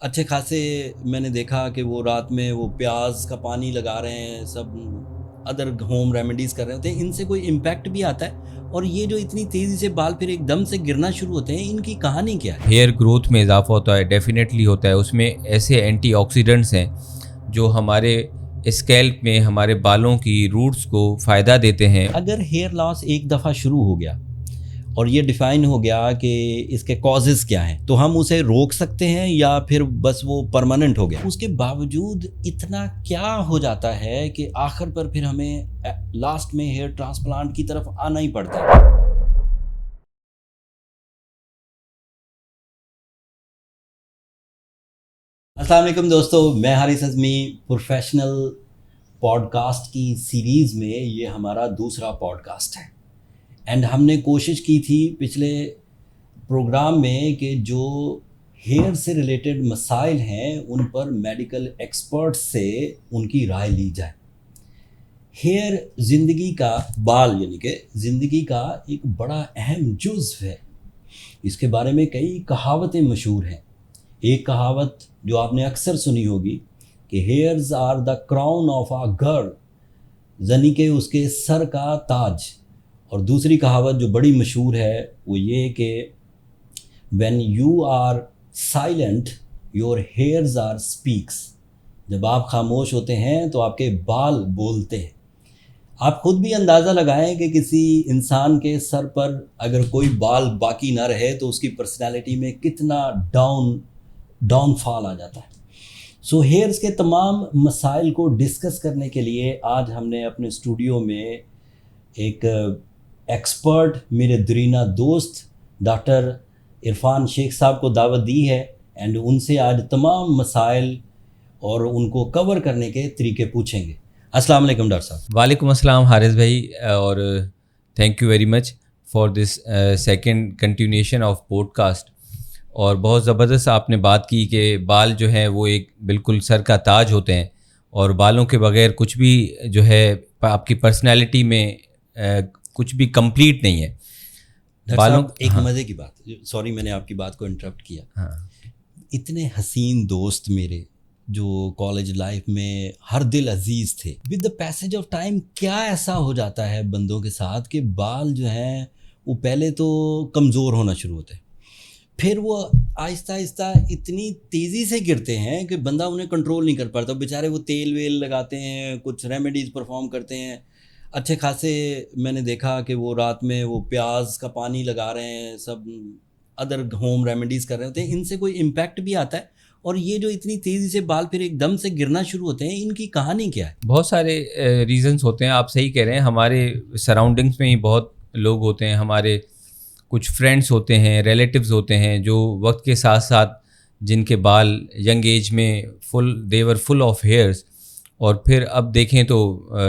اچھے خاصے میں نے دیکھا کہ وہ رات میں وہ پیاز کا پانی لگا رہے ہیں، سب ادر ہوم ریمیڈیز کر رہے ہوتے ہیں، ان سے کوئی امپیکٹ بھی آتا ہے؟ اور یہ جو اتنی تیزی سے بال پھر ایک دم سے گرنا شروع ہوتے ہیں، ان کی کہانی کیا ہے؟ ہیئر گروتھ میں اضافہ ہوتا ہے، ڈیفینیٹلی ہوتا ہے. اس میں ایسے اینٹی آکسیڈنٹس ہیں جو ہمارے اسکیلپ میں ہمارے بالوں کی روٹس کو فائدہ دیتے ہیں. اگر ہیئر لاس ایک دفعہ شروع ہو گیا اور یہ ڈیفائن ہو گیا کہ اس کے کازز کیا ہیں، تو ہم اسے روک سکتے ہیں یا پھر بس وہ پرماننٹ ہو گیا؟ اس کے باوجود اتنا کیا ہو جاتا ہے کہ آخر پر پھر ہمیں لاسٹ میں ہیئر ٹرانسپلانٹ کی طرف آنا ہی پڑتا ہے؟ السلام علیکم دوستو، میں Haris Azmi. Professional podcast کی سیریز میں یہ ہمارا دوسرا پوڈ کاسٹ ہے. اینڈ ہم نے کوشش کی تھی پچھلے پروگرام میں کہ جو ہیئر سے ریلیٹڈ مسائل ہیں ان پر میڈیکل ایکسپرٹس سے ان کی رائے لی جائے. ہیئر زندگی کا بال یعنی کہ زندگی کا ایک بڑا اہم جزو ہے. اس کے بارے میں کئی کہاوتیں مشہور ہیں. ایک کہاوت جو آپ نے اکثر سنی ہوگی کہ hairs are the crown of a girl, یعنی کہ اس کے سر کا تاج. اور دوسری کہاوت جو بڑی مشہور ہے وہ یہ کہ when you are silent your hairs are speaks، جب آپ خاموش ہوتے ہیں تو آپ کے بال بولتے ہیں. آپ خود بھی اندازہ لگائیں کہ کسی انسان کے سر پر اگر کوئی بال باقی نہ رہے تو اس کی پرسنالٹی میں کتنا ڈاؤن فال آ جاتا ہے. سو ہیئرز کے تمام مسائل کو ڈسکس کرنے کے لیے آج ہم نے اپنے اسٹوڈیو میں ایک ایکسپرٹ، میرے درینہ دوست ڈاکٹر عرفان شیخ صاحب کو دعوت دی ہے. اینڈ ان سے آج تمام مسائل اور ان کو کور کرنے کے طریقے پوچھیں گے. السلام علیکم ڈاکٹر صاحب. وعلیکم السلام حارث بھائی، اور thank you very much for this second continuation of podcast. اور بہت زبردست آپ نے بات کی کہ بال جو ہیں وہ ایک بالکل سر کا تاج ہوتے ہیں، اور بالوں کے بغیر کچھ بھی جو ہے آپ کی پرسنالٹی میں کچھ بھی کمپلیٹ نہیں ہے. بالوں ایک مزے کی بات، سوری میں نے آپ کی بات کو انٹرپٹ کیا. اتنے حسین دوست میرے جو کالج لائف میں ہر دل عزیز تھے، with the passage of time کیا ایسا ہو جاتا ہے بندوں کے ساتھ کہ بال جو ہیں وہ پہلے تو کمزور ہونا شروع ہوتے ہیں، پھر وہ آہستہ آہستہ اتنی تیزی سے گرتے ہیں کہ بندہ انہیں کنٹرول نہیں کر پاتا. بیچارے وہ تیل ویل لگاتے ہیں، کچھ ریمیڈیز پرفارم کرتے ہیں. اچھے خاصے میں نے دیکھا کہ وہ رات میں وہ پیاز کا پانی لگا رہے ہیں، سب ادر ہوم ریمیڈیز کر رہے ہوتے ہیں. ان سے کوئی امپیکٹ بھی آتا ہے؟ اور یہ جو اتنی تیزی سے بال پھر ایک دم سے گرنا شروع ہوتے ہیں، ان کی کہانی کیا ہے؟ بہت سارے ریزنس ہوتے ہیں. آپ صحیح کہہ رہے ہیں، ہمارے سراؤنڈنگس میں ہی بہت لوگ ہوتے ہیں. ہمارے کچھ فرینڈس ہوتے ہیں، ریلیٹیوز ہوتے ہیں جو وقت کے ساتھ ساتھ جن کے بال ینگ ایج میں دیور فل آف ہیئرس، اور پھر اب دیکھیں تو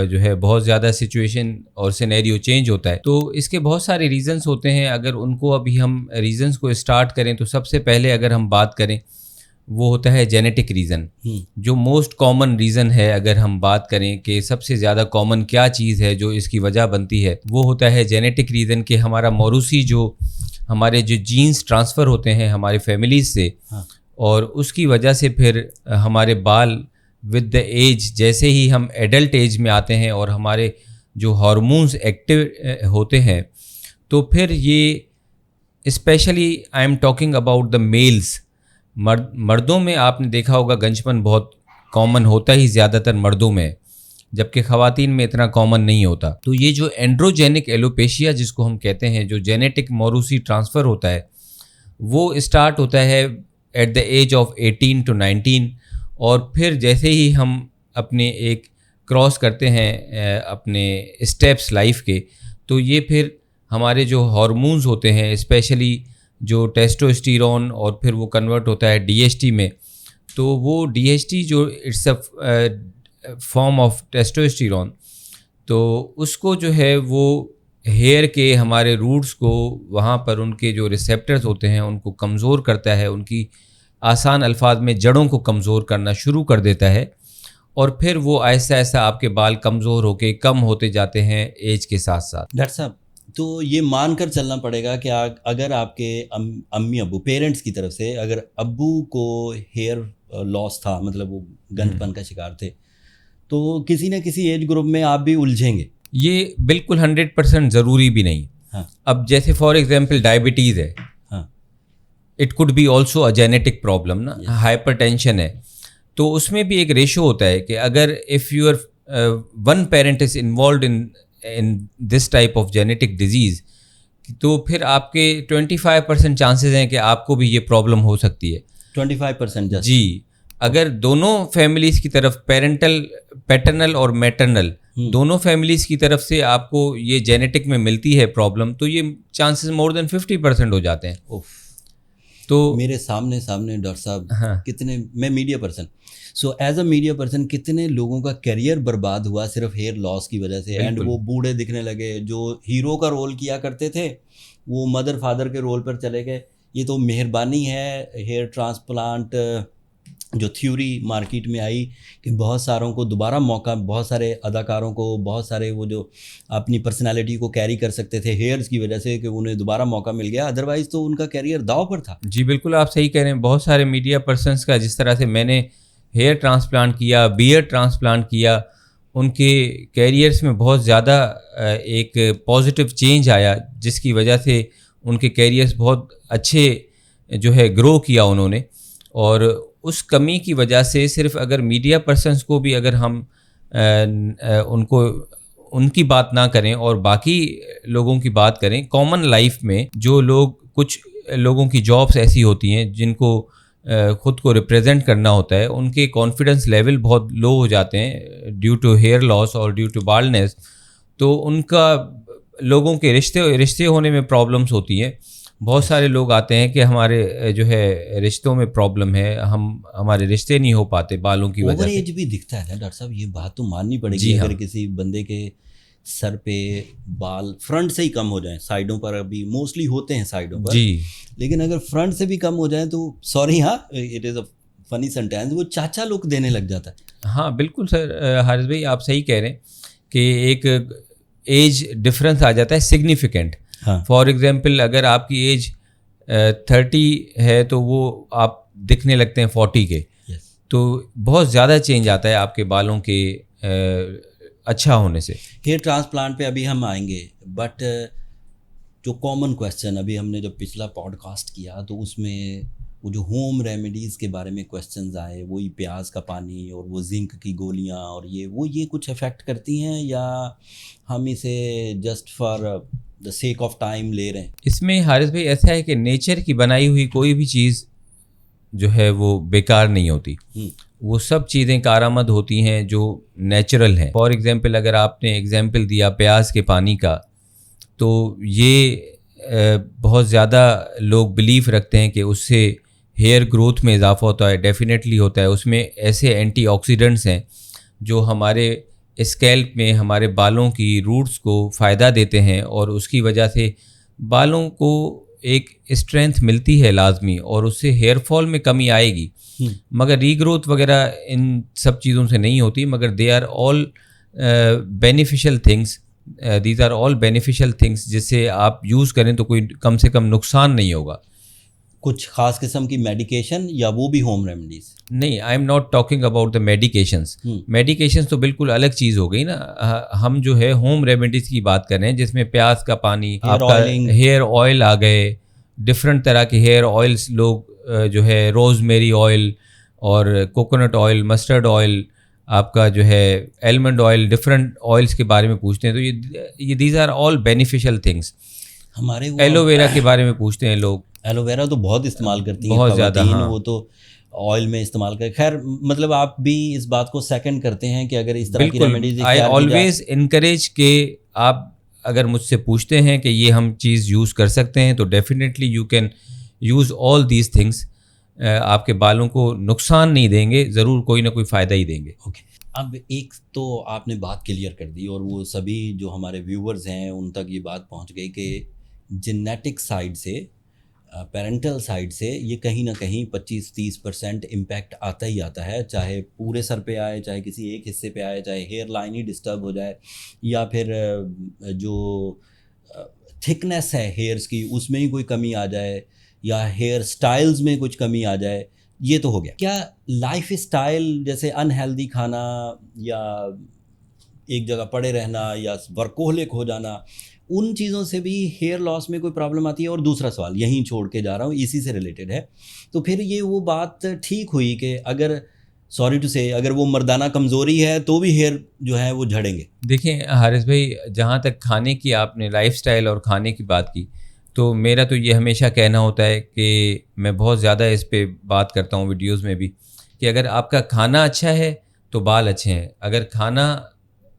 جو ہے بہت زیادہ سچویشن اور سینیریو چینج ہوتا ہے. تو اس کے بہت سارے ریزنس ہوتے ہیں. اگر ان کو ابھی ہم ریزنس کو اسٹارٹ کریں تو سب سے پہلے اگر ہم بات کریں وہ ہوتا ہے جینیٹک ریزن. جو موسٹ کامن ریزن ہے، اگر ہم بات کریں کہ سب سے زیادہ کامن کیا چیز ہے جو اس کی وجہ بنتی ہے، وہ ہوتا ہے جینیٹک ریزن. کہ ہمارا موروثی ہمارے جو جینز ٹرانسفر ہوتے ہیں ہمارے فیملیز سے، اور اس کی وجہ سے پھر ہمارے بال ود دا ایج، جیسے ہی ہم ایڈلٹ ایج میں آتے ہیں اور ہمارے جو ہارمونز ایکٹیو ہوتے ہیں، تو پھر یہ especially I am talking about the males. مردوں میں آپ نے دیکھا ہوگا گنجپن بہت کامن ہوتا ہی زیادہ تر مردوں میں، جبکہ خواتین میں اتنا کامن نہیں ہوتا. تو یہ جو اینڈروجینک ایلوپیشیا جس کو ہم کہتے ہیں، جو جینیٹک موروثی ٹرانسفر ہوتا ہے، وہ اسٹارٹ ہوتا ہے at the age of 18 to 19. اور پھر جیسے ہی ہم اپنے ایک کراس کرتے ہیں اپنے اسٹیپس لائف کے، تو یہ پھر ہمارے جو ہارمونز ہوتے ہیں، اسپیشلی جو ٹیسٹوسٹیرون، اور پھر وہ کنورٹ ہوتا ہے ڈی ایچ ٹی میں. تو وہ ڈی ایچ ٹی جو it's a form of testosterone, تو اس کو جو ہے وہ ہیئر کے ہمارے روٹس کو، وہاں پر ان کے جو ریسیپٹرز ہوتے ہیں ان کو کمزور کرتا ہے. ان کی آسان الفاظ میں جڑوں کو کمزور کرنا شروع کر دیتا ہے، اور پھر وہ آہستہ آہستہ آپ کے بال کمزور ہو کے کم ہوتے جاتے ہیں ایج کے ساتھ ساتھ. ڈاکٹر صاحب تو یہ مان کر چلنا پڑے گا کہ اگر آپ کے امی ابو پیرنٹس کی طرف سے اگر ابو کو ہیئر لاس تھا, مطلب وہ گند پن کا شکار تھے, تو کسی نہ کسی ایج گروپ میں آپ بھی الجھیں گے. یہ بالکل 100% ضروری بھی نہیں. ہاں. اب جیسے فار ایگزامپل ڈائبٹیز ہے, ہاں, it could be also a genetic problem نا, ہائپر ٹینشن ہے, تو اس میں بھی ایک ریشو ہوتا ہے کہ اگر if your one parent is involved in this type of genetic disease, تو پھر آپ کے 25% چانسز ہیں کہ آپ کو بھی یہ پرابلم ہو سکتی ہے. 25% جی, اگر دونوں فیملیز کی طرف پیٹرنل اور میٹرنل دونوں فیملیز کی طرف سے آپ کو یہ جینیٹک میں ملتی ہے پرابلم, تو یہ چانسز مور دین 50% ہو جاتے ہیں. تو میرے سامنے ڈاکٹر صاحب کتنے, میں media person, so as a media person کتنے لوگوں کا کیریئر برباد ہوا صرف ہیئر لاس کی وجہ سے, اینڈ وہ بوڑھے دکھنے لگے. جو ہیرو کا رول کیا کرتے تھے وہ مدر فادر کے رول پر چلے گئے. یہ تو مہربانی ہے ہیئر ٹرانسپلانٹ جو تھیوری مارکیٹ میں آئی کہ بہت ساروں کو دوبارہ موقع, بہت سارے اداکاروں کو, بہت سارے وہ جو اپنی پرسنالٹی کو کیری کر سکتے تھے ہیئرز کی وجہ سے, کہ انہیں دوبارہ موقع مل گیا, ادروائز تو ان کا کیریئر داؤ پر تھا. جی بالکل آپ صحیح کہہ رہے ہیں. بہت سارے میڈیا پرسنس کا, جس طرح سے میں نے ہیئر ٹرانسپلانٹ کیا, بیئرڈ ٹرانسپلانٹ کیا, ان کے کیریئرس میں بہت زیادہ ایک پازیٹیو چینج آیا, جس کی وجہ سے ان کے کیریئرس بہت اچھے جو ہے گرو کیا انہوں نے. اور اس کمی کی وجہ سے صرف اگر میڈیا پرسنس کو بھی اگر ہم ان کی بات نہ کریں اور باقی لوگوں کی بات کریں, کامن لائف میں جو لوگ, کچھ لوگوں کی جابس ایسی ہوتی ہیں جن کو خود کو ریپریزنٹ کرنا ہوتا ہے, ان کے کانفیڈنس لیول بہت لو ہو جاتے ہیں ڈیو ٹو ہیئر لاس اور ڈیو ٹو بالڈنس, تو ان کا لوگوں کے رشتے ہونے میں پرابلمس ہوتی ہیں. بہت سارے لوگ آتے ہیں کہ ہمارے جو ہے رشتوں میں پرابلم ہے, ہمارے رشتے نہیں ہو پاتے بالوں کی وجہ سے. اوور ایج بھی دکھتا ہے نا ڈاکٹر صاحب, یہ بات تو ماننی پڑے گی. اگر کسی بندے کے سر پہ بال فرنٹ سے ہی کم ہو جائیں, سائڈوں پر ابھی موسٹلی ہوتے ہیں سائڈوں پر, جی, لیکن اگر فرنٹ سے بھی کم ہو جائیں تو سوری, ہاں اٹ از اے فنی سینٹینس, وہ چاچا لک دینے لگ جاتا ہے. ہاں بالکل سر, حارث بھائی آپ صحیح کہہ رہے ہیں کہ ایک ایج ڈفرینس آ جاتا ہے سگنیفیکنٹ. فار ایگزامپل اگر آپ کی ایج 30 ہے تو وہ آپ دکھنے لگتے ہیں 40 کے, تو بہت زیادہ چینج آتا ہے آپ کے بالوں کے اچھا ہونے سے. ہیئر ٹرانسپلانٹ پہ ابھی ہم آئیں گے, بٹ جو کامن کویسچن, ابھی ہم نے جب پچھلا پوڈ کاسٹ کیا تو اس میں وہ جو ہوم ریمیڈیز کے بارے میں کویسچنز آئے, وہی پیاز کا پانی اور وہ زنک کی گولیاں, اور یہ کچھ افیکٹ کرتی ہیں یا ہم اسے just for the sake of time لے رہے ہیں؟ اس میں حارث بھائی ایسا ہے کہ نیچر کی بنائی ہوئی کوئی بھی چیز جو ہے وہ بیکار نہیں ہوتی. وہ سب چیزیں کارآمد ہوتی ہیں جو نیچرل ہیں. فار ایگزامپل اگر آپ نے ایگزامپل دیا پیاز کے پانی کا, تو یہ بہت زیادہ لوگ بلیف رکھتے ہیں کہ اس سے ہیئر گروتھ میں اضافہ ہوتا ہے. ڈیفینیٹلی ہوتا ہے. اس میں ایسے اینٹی آکسیڈنٹس ہیں جو ہمارے اسکیلپ میں ہمارے بالوں کی روٹس کو فائدہ دیتے ہیں, اور اس کی وجہ سے بالوں کو ایک اسٹرینتھ ملتی ہے لازمی, اور اس سے ہیئر فال میں کمی آئے گی. مگر ری گروتھ وغیرہ ان سب چیزوں سے نہیں ہوتی, مگر they are all beneficial things. These are all beneficial things جس سے آپ یوز کریں تو کوئی کم سے کم نقصان نہیں ہوگا. کچھ خاص قسم کی میڈیکیشن یا وہ بھی ہوم ریمیڈیز؟ نہیں, I am not talking about the medications. Medications تو بالکل الگ چیز ہو گئی نا. ہم جو ہے ہوم ریمیڈیز کی بات کر رہے ہیں جس میں پیاز کا پانی, آپ کا ہیئر آئل آ گئے, ڈفرینٹ طرح کے ہیئر آئلس لوگ جو ہے روز میری آئل اور کوکونٹ آئل, مسٹرڈ آئل, آپ کا جو ہے ایلمنڈ آئل, ڈفرینٹ آئلس کے بارے میں پوچھتے ہیں. تو یہ these are all beneficial things. ہمارے ایلو ویرا کے بارے میں پوچھتے ہیں لوگ. ایلو ویرا تو بہت استعمال کرتی ہیں بہت زیادہ, ہاں, وہ تو آئل میں استعمال کریں. خیر, مطلب آپ بھی اس بات کو سیکنڈ کرتے ہیں کہ اگر اس طرح کی ریمیڈیز, آئی آلویز انکریج کہ آپ اگر مجھ سے پوچھتے ہیں کہ یہ ہم چیز یوز کر سکتے ہیں تو definitely you can use all these things. آپ کے بالوں کو نقصان نہیں دیں گے, ضرور کوئی نہ کوئی فائدہ ہی دیں گے. اوکے, اب ایک تو آپ نے بات کلیئر کر دی, اور وہ سبھی جو ہمارے ویورز ہیں ان تک یہ بات پہنچ گئی کہ جینیٹک سائڈ سے, پیرنٹل سائڈ سے یہ کہیں نہ کہیں 25-30% امپیکٹ آتا ہی آتا ہے, چاہے پورے سر پہ آئے, چاہے کسی ایک حصے پہ آئے, چاہے ہیئر لائن ہی ڈسٹرب ہو جائے, یا پھر جو تھکنیس ہے ہیئرس کی اس میں ہی کوئی کمی آ جائے یا ہیئر سٹائلز میں کچھ کمی آ جائے, یہ تو ہو گیا. کیا لائف اسٹائل جیسے انہیلدی کھانا یا ایک جگہ پڑے رہنا یا ورکوہلک ہو جانا, ان چیزوں سے بھی ہیئر لاس میں کوئی پرابلم آتی ہے؟ اور دوسرا سوال یہیں چھوڑ کے جا رہا ہوں, اسی سے ریلیٹڈ ہے, تو پھر یہ وہ بات ٹھیک ہوئی کہ اگر سوری ٹو سے اگر وہ مردانہ کمزوری ہے تو بھی ہیئر جو ہے وہ جھڑیں گے؟ دیکھیں حارث بھائی, جہاں تک کھانے کی آپ نے لائف سٹائل اور کھانے کی بات کی, تو میرا تو یہ ہمیشہ کہنا ہوتا ہے کہ میں بہت زیادہ اس پہ بات کرتا ہوں ویڈیوز میں بھی, کہ اگر آپ کا کھانا اچھا ہے تو بال اچھے ہیں, اگر کھانا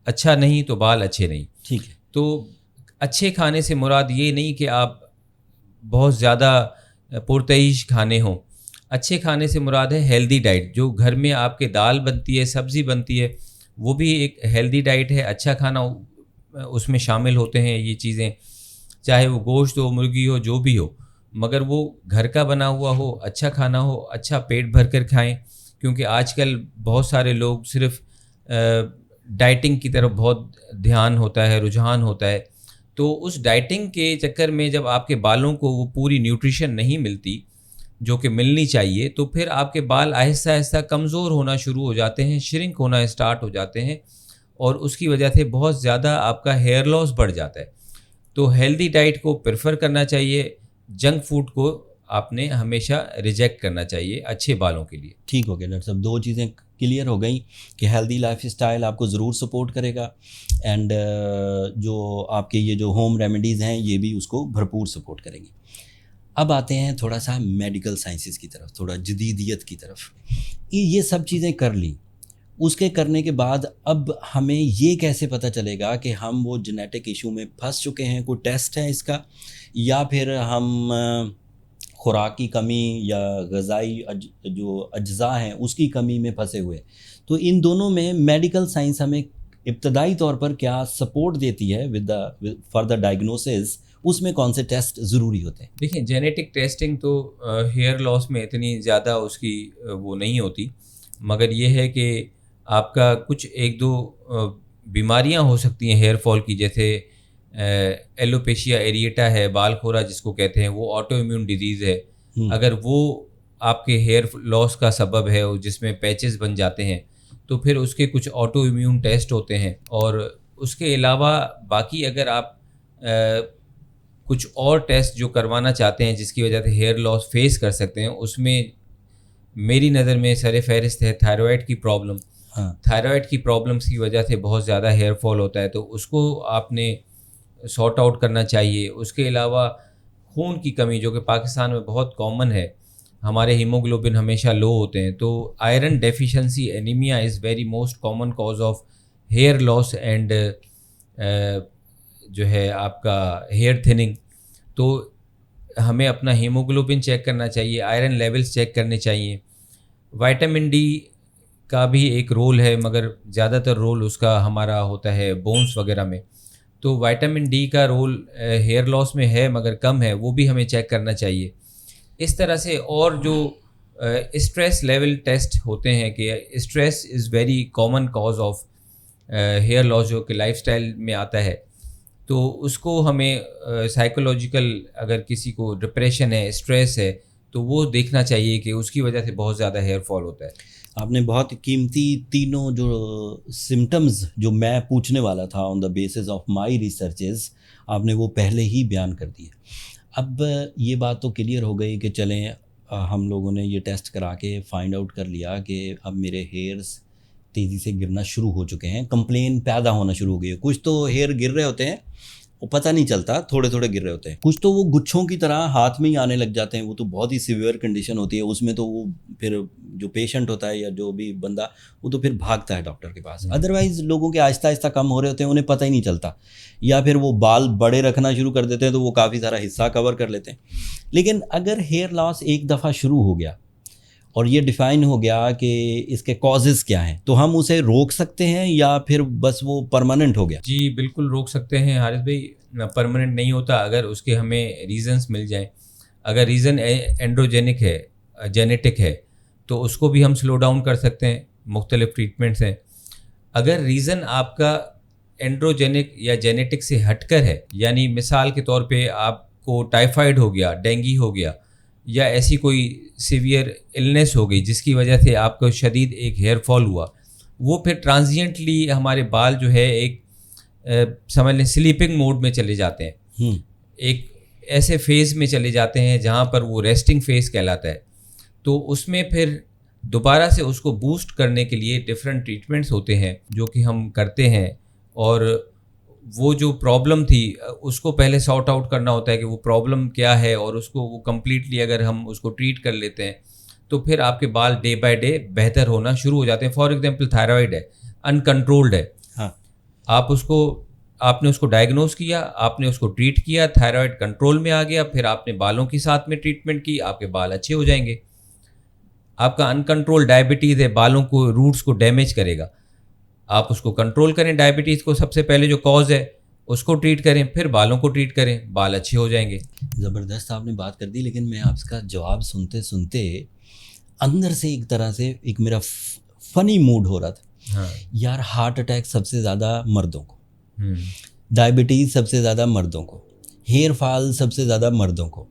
اچھا نہیں تو بال اچھے نہیں. ٹھیک ہے. تو اچھے کھانے سے مراد یہ نہیں کہ آپ بہت زیادہ پرتعیش کھانے ہوں. اچھے کھانے سے مراد ہے ہیلدی ڈائٹ, جو گھر میں آپ کے دال بنتی ہے, سبزی بنتی ہے, وہ بھی ایک ہیلدی ڈائٹ ہے. اچھا کھانا اس میں شامل ہوتے ہیں یہ چیزیں, چاہے وہ گوشت ہو, مرغی ہو, جو بھی ہو, مگر وہ گھر کا بنا ہوا ہو, اچھا کھانا ہو, اچھا پیٹ بھر کر کھائیں. کیونکہ آج کل بہت سارے لوگ صرف ڈائٹنگ کی طرف بہت دھیان ہوتا ہے, رجحان ہوتا ہے. تو اس ڈائٹنگ کے چکر میں جب آپ کے بالوں کو وہ پوری نیوٹریشن نہیں ملتی جو کہ ملنی چاہیے, تو پھر آپ کے بال آہستہ آہستہ کمزور ہونا شروع ہو جاتے ہیں, شرنک ہونا اسٹارٹ ہو جاتے ہیں, اور اس کی وجہ سے بہت زیادہ آپ کا ہیئر لاس بڑھ جاتا ہے. تو ہیلدی ڈائٹ کو پریفر کرنا چاہیے, جنک فوڈ کو آپ نے ہمیشہ ریجیکٹ کرنا چاہیے اچھے بالوں کے لیے. ٹھیک ہو گیا ڈاکٹر صاحب, دو چیزیں کلیئر ہو گئیں کہ ہیلدی لائف اسٹائل آپ کو ضرور سپورٹ کرے گا, اینڈ جو آپ کے یہ جو ہوم ریمیڈیز ہیں یہ بھی اس کو بھرپور سپورٹ کریں گی. اب آتے ہیں تھوڑا سا میڈیکل سائنسز کی طرف, تھوڑا جدیدیت کی طرف. یہ سب چیزیں کر لیں, اس کے کرنے کے بعد اب ہمیں یہ کیسے پتہ چلے گا کہ ہم وہ جینیٹک ایشو میں پھنس چکے ہیں؟ کوئی ٹیسٹ ہے اس کا, یا پھر ہم خوراک کی کمی یا غذائی جو اجزاء ہیں اس کی کمی میں پھنسے ہوئے؟ تو ان دونوں میں میڈیکل سائنس ہمیں ابتدائی طور پر کیا سپورٹ دیتی ہے فار دا ڈائگنوسس, اس میں کون سے ٹیسٹ ضروری ہوتے ہیں؟ دیکھیں جینیٹک ٹیسٹنگ تو ہیئر لاس میں اتنی زیادہ اس کی وہ نہیں ہوتی, مگر یہ ہے کہ آپ کا کچھ ایک دو بیماریاں ہو سکتی ہیں ہیئر فال کی, جیسے ایلوپیشیا ایریٹا ہے, بال کھورا جس کو کہتے ہیں, وہ آٹو امیون ڈیزیز ہے. اگر وہ آپ کے ہیئر لاس کا سبب ہے جس میں پیچز بن جاتے ہیں, تو پھر اس کے کچھ آٹو امیون ٹیسٹ ہوتے ہیں. اور اس کے علاوہ باقی اگر آپ کچھ اور ٹیسٹ جو کروانا چاہتے ہیں جس کی وجہ سے ہیئر لاس فیس کر سکتے ہیں, اس میں میری نظر میں سر فہرست ہے تھائرائڈ کی پرابلم. تھائرائڈ کی پرابلمس کی وجہ سے بہت زیادہ ہیئر فال ہوتا ہے, تو اس کو آپ نے سارٹ آؤٹ کرنا چاہیے. اس کے علاوہ خون کی کمی جو کہ پاکستان میں بہت کامن ہے, ہمارے ہیموگلوبن ہمیشہ لو ہوتے ہیں, تو iron deficiency anaemia is very most common cause of hair loss and جو ہے آپ کا ہیئر تھننگ. تو ہمیں اپنا ہیموگلوبن چیک کرنا چاہیے, آئرن لیولز چیک کرنے چاہیے. وائٹامن ڈی کا بھی ایک رول ہے, مگر زیادہ تر رول اس کا ہمارا ہوتا ہے بونس وغیرہ میں. تو وائٹامن ڈی کا رول ہیئر لاس میں ہے مگر کم ہے, وہ بھی ہمیں چیک کرنا چاہیے. اس طرح سے اور جو اسٹریس لیول ٹیسٹ ہوتے ہیں کہ stress is very common cause of hair loss جو کہ لائف سٹائل میں آتا ہے, تو اس کو ہمیں سائیکولوجیکل اگر کسی کو ڈپریشن ہے, اسٹریس ہے, تو وہ دیکھنا چاہیے کہ اس کی وجہ سے بہت زیادہ ہیئر فال ہوتا ہے. آپ نے بہت قیمتی تینوں جو سمٹمز جو میں پوچھنے والا تھا on the basis of my researches, آپ نے وہ پہلے ہی بیان کر دیے. اب یہ بات تو کلیئر ہو گئی کہ چلیں ہم لوگوں نے یہ ٹیسٹ کرا کے فائنڈ آؤٹ کر لیا کہ اب میرے ہیئرز تیزی سے گرنا شروع ہو چکے ہیں, کمپلین پیدا ہونا شروع ہو گئی ہے. کچھ تو ہیئر گر رہے ہوتے ہیں, وہ پتہ نہیں چلتا, تھوڑے تھوڑے گر رہے ہوتے ہیں. کچھ تو وہ گچھوں کی طرح ہاتھ میں ہی آنے لگ جاتے ہیں, وہ تو بہت ہی سیویئر کنڈیشن ہوتی ہے. اس میں تو وہ پھر جو پیشنٹ ہوتا ہے یا جو بھی بندہ, وہ تو پھر بھاگتا ہے ڈاکٹر کے پاس. ادروائز لوگوں کے آہستہ آہستہ کم ہو رہے ہوتے ہیں, انہیں پتہ ہی نہیں چلتا, یا پھر وہ بال بڑے رکھنا شروع کر دیتے ہیں تو وہ کافی سارا حصہ کور کر لیتے ہیں. لیکن اگر ہیئر لاس ایک دفعہ شروع ہو گیا اور یہ ڈیفائن ہو گیا کہ اس کے کازز کیا ہیں, تو ہم اسے روک سکتے ہیں یا پھر بس وہ پرماننٹ ہو گیا؟ جی بالکل روک سکتے ہیں حارث بھائی, پرماننٹ نہیں ہوتا اگر اس کے ہمیں ریزنس مل جائیں. اگر ریزن اینڈروجینک ہے, جینیٹک ہے, تو اس کو بھی ہم سلو ڈاؤن کر سکتے ہیں, مختلف ٹریٹمنٹس ہیں. اگر ریزن آپ کا اینڈروجینک یا جینیٹک سے ہٹ کر ہے. یعنی مثال کے طور پہ آپ کو ٹائیفائڈ ہو گیا, ڈینگی ہو گیا, یا ایسی کوئی سیویئر النیس ہو گئی جس کی وجہ سے آپ کو شدید ایک ہیئر فال ہوا, وہ پھر ٹرانزینٹلی ہمارے بال جو ہے ایک سمجھ لیں سلیپنگ موڈ میں چلے جاتے ہیں, ایک ایسے فیز میں چلے جاتے ہیں جہاں پر وہ ریسٹنگ فیز کہلاتا ہے. تو اس میں پھر دوبارہ سے اس کو بوسٹ کرنے کے لیے ڈفرینٹ ٹریٹمنٹس ہوتے ہیں جو کہ ہم کرتے ہیں, اور وہ جو پرابلم تھی اس کو پہلے سارٹ آؤٹ کرنا ہوتا ہے کہ وہ پرابلم کیا ہے, اور اس کو وہ کمپلیٹلی اگر ہم اس کو ٹریٹ کر لیتے ہیں تو پھر آپ کے بال ڈے بائی ڈے بہتر ہونا شروع ہو جاتے ہیں. فار ایگزامپل تھائرائڈ ہے, ان کنٹرولڈ ہے, آپ نے اس کو ڈائگنوز کیا, آپ نے اس کو ٹریٹ کیا, تھائرائڈ کنٹرول میں آ گیا, پھر آپ نے بالوں کے ساتھ میں ٹریٹمنٹ کی, آپ کے بال اچھے ہو جائیں گے. آپ کا ان کنٹرول ڈائبٹیز ہے, بالوں کو روٹس کو ڈیمیج کرے گا, آپ اس کو کنٹرول کریں, ڈائبٹیز کو سب سے پہلے جو کاز ہے اس کو ٹریٹ کریں, پھر بالوں کو ٹریٹ کریں, بال اچھے ہو جائیں گے. زبردست آپ نے بات کر دی, لیکن میں آپ کا جواب سنتے سنتے اندر سے ایک طرح سے ایک میرا فنی موڈ ہو رہا تھا. یار ہارٹ اٹیک سب سے زیادہ مردوں کو, ڈائبٹیز سب سے زیادہ مردوں کو, ہیئر فال سب سے زیادہ مردوں کو,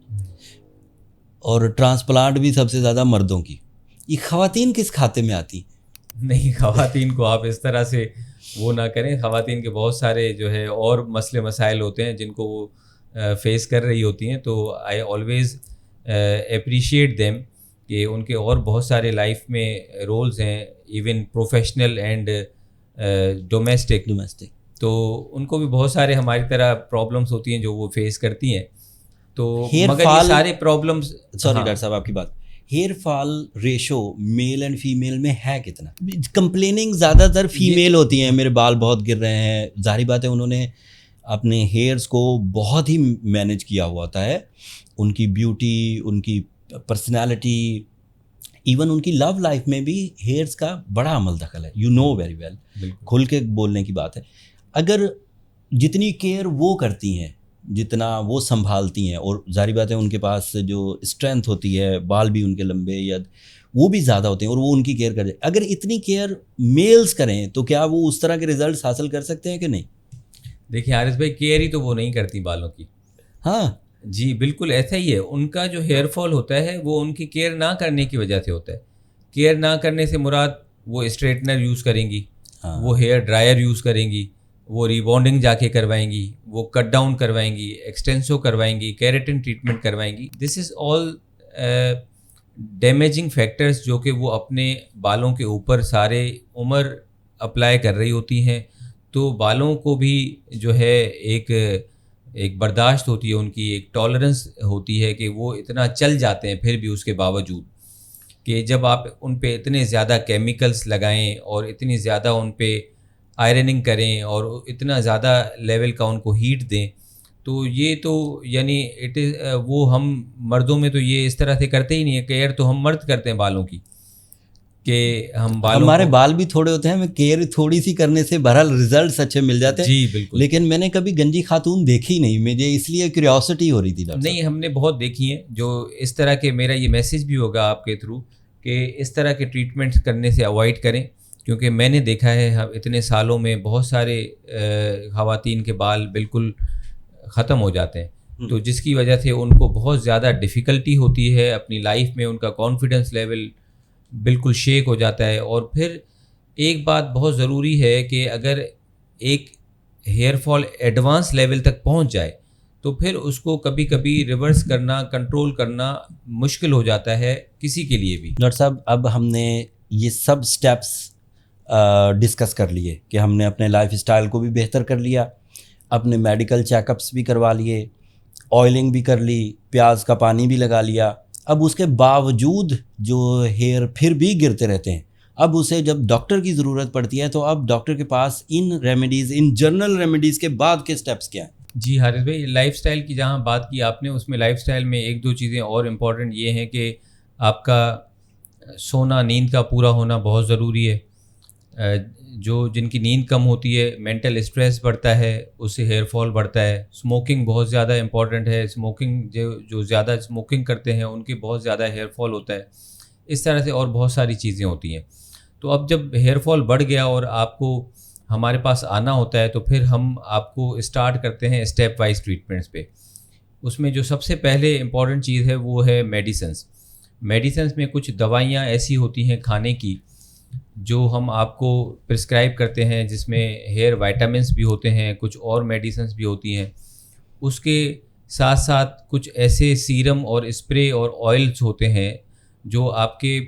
اور ٹرانسپلانٹ بھی سب سے زیادہ مردوں کی. یہ خواتین کس کھاتے میں آتی؟ نہیں, خواتین کو آپ اس طرح سے وہ نہ کریں. خواتین کے بہت سارے جو ہے اور مسئلے مسائل ہوتے ہیں جن کو وہ فیس کر رہی ہوتی ہیں, تو آئی آلویز اپریشیٹ دیم کہ ان کے اور بہت سارے لائف میں رولز ہیں, ایون پروفیشنل اینڈ ڈومیسٹک, تو ان کو بھی بہت سارے ہماری طرح پرابلمس ہوتی ہیں جو وہ فیس کرتی ہیں. تو مگر یہ سارے پرابلمس, سوری ڈاکٹر صاحب آپ کی بات, hair fall ratio male and female میں ہے کتنا؟ کمپلیننگ زیادہ تر فیمیل ہوتی ہیں, میرے بال بہت گر رہے ہیں. ظاہری بات ہے انہوں نے اپنے ہیئرس کو بہت ہی مینیج کیا ہوا ہوتا ہے, ان کی بیوٹی, ان کی پرسنالٹی, ایون ان کی لو لائف میں بھی ہیئرس کا بڑا عمل دخل ہے. یو نو ویری ویل, کھل کے بولنے کی بات ہے. اگر جتنی کیئر وہ کرتی ہیں, جتنا وہ سنبھالتی ہیں, اور ظاہری بات ہے ان کے پاس جو اسٹرینتھ ہوتی ہے, بال بھی ان کے لمبے یا وہ بھی زیادہ ہوتے ہیں, اور وہ ان کی کیئر کرتے ہیں. اگر اتنی کیئر میلز کریں تو کیا وہ اس طرح کے ریزلٹس حاصل کر سکتے ہیں کہ نہیں؟ دیکھیں حارث بھائی, کیئر ہی تو وہ نہیں کرتی بالوں کی. ہاں جی بالکل ایسا ہی ہے. ان کا جو ہیئر فال ہوتا ہے وہ ان کی کیئر نہ کرنے کی وجہ سے ہوتا ہے. کیئر نہ کرنے سے مراد وہ اسٹریٹنر یوز کریں گی, وہ ہیئر ڈرائر یوز کریں گی, وہ ریبانڈنگ جا کے کروائیں گی, وہ کٹ ڈاؤن کروائیں گی, ایکسٹینسو کروائیں گی, کیریٹن ٹریٹمنٹ کروائیں گی. دس از آل ڈیمیجنگ فیکٹرز جو کہ وہ اپنے بالوں کے اوپر سارے عمر اپلائی کر رہی ہوتی ہیں. تو بالوں کو بھی جو ہے ایک برداشت ہوتی ہے, ان کی ایک ٹالرنس ہوتی ہے کہ وہ اتنا چل جاتے ہیں پھر بھی اس کے باوجود, کہ جب آپ ان پہ اتنے زیادہ کیمیکلز لگائیں اور اتنی زیادہ ان پہ آئرننگ کریں اور اتنا زیادہ لیول کا ان کو ہیٹ دیں, تو یہ تو یعنی وہ ہم مردوں میں تو یہ اس طرح سے کرتے ہی نہیں ہے. کیئر تو ہم مرد کرتے ہیں بالوں کی, کہ ہم بالوں, ہمارے بال بھی تھوڑے ہوتے ہیں, ہمیں کیئر تھوڑی سی کرنے سے بہرحال ریزلٹس اچھے مل جاتے ہیں. جی بالکل. لیکن میں نے کبھی گنجی خاتون دیکھی نہیں, مجھے اس لیے کیوریوسٹی ہو رہی تھی. نہیں, ہم نے بہت دیکھی ہیں جو اس طرح کے. میرا یہ میسیج بھی ہوگا آپ کے تھرو کہ اس طرح کے ٹریٹمنٹس کرنے سے اوائڈ کریں, کیونکہ میں نے دیکھا ہے اتنے سالوں میں بہت سارے خواتین کے بال بالکل ختم ہو جاتے ہیں, تو جس کی وجہ سے ان کو بہت زیادہ ڈیفیکلٹی ہوتی ہے اپنی لائف میں, ان کا کانفیڈنس لیول بالکل شیک ہو جاتا ہے. اور پھر ایک بات بہت ضروری ہے کہ اگر ایک ہیئر فال ایڈوانس لیول تک پہنچ جائے تو پھر اس کو کبھی کبھی ریورس کرنا, کنٹرول کرنا مشکل ہو جاتا ہے کسی کے لیے بھی. ڈاکٹر صاحب, اب ہم نے یہ سب سٹیپس ڈسکس کر لیے کہ ہم نے اپنے لائف اسٹائل کو بھی بہتر کر لیا, اپنے میڈیکل چیک اپس بھی کروا لیے, آئلنگ بھی کر لی, پیاز کا پانی بھی لگا لیا. اب اس کے باوجود جو ہیئر پھر بھی گرتے رہتے ہیں, اب اسے جب ڈاکٹر کی ضرورت پڑتی ہے تو اب ڈاکٹر کے پاس ان ریمیڈیز, ان جنرل ریمیڈیز کے بعد کے سٹیپس کیا ہیں؟ جی حارث بھائی, لائف سٹائل کی جہاں بات کی آپ نے, اس میں لائف سٹائل میں ایک دو چیزیں اور امپورٹنٹ یہ ہیں کہ آپ کا سونا, نیند کا پورا ہونا بہت ضروری ہے. جن کی نیند کم ہوتی ہے, مینٹل اسٹریس بڑھتا ہے, اس سے ہیئر فال بڑھتا ہے. اسموکنگ بہت زیادہ امپورٹنٹ ہے, اسموکنگ جو زیادہ اسموکنگ کرتے ہیں ان کی بہت زیادہ ہیئر فال ہوتا ہے. اس طرح سے اور بہت ساری چیزیں ہوتی ہیں. تو اب جب ہیئر فال بڑھ گیا اور آپ کو ہمارے پاس آنا ہوتا ہے تو پھر ہم آپ کو اسٹارٹ کرتے ہیں اسٹیپ وائز ٹریٹمنٹس پہ. اس میں جو سب سے پہلے امپورٹنٹ چیز ہے وہ ہے میڈیسنس. میڈیسنس میں کچھ دوائیاں ایسی ہوتی ہیں کھانے کی جو ہم آپ کو پرسکرائب کرتے ہیں, جس میں ہیئر وائٹامنس بھی ہوتے ہیں, کچھ اور میڈیسنس بھی ہوتی ہیں. اس کے ساتھ ساتھ کچھ ایسے سیرم اور اسپرے اور آئلس ہوتے ہیں جو آپ کے,